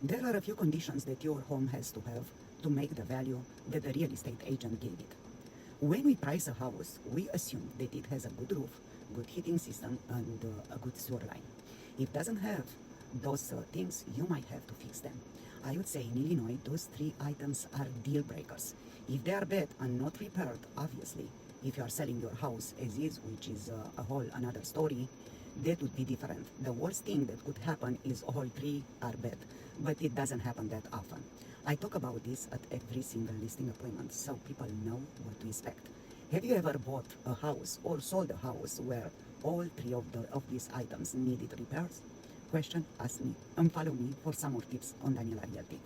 There are a few conditions that your home has to have to make the value that the real estate agent gave it. When we price a house, we assume that it has a good roof, good heating system, and a good sewer line. If it doesn't have those things, you might have to fix them. I would say in Illinois, those three items are deal breakers. If they are bad and not repaired, obviously, if you are selling your house as is, which is a whole another story, that would be different. The worst thing that could happen is all three are bad, but it doesn't happen that often. I talk about this at every single listing appointment so people know what to expect. Have you ever bought a house or sold a house where all three of these items needed repairs? Question, ask me, and follow me for some more tips on Daniela Realty.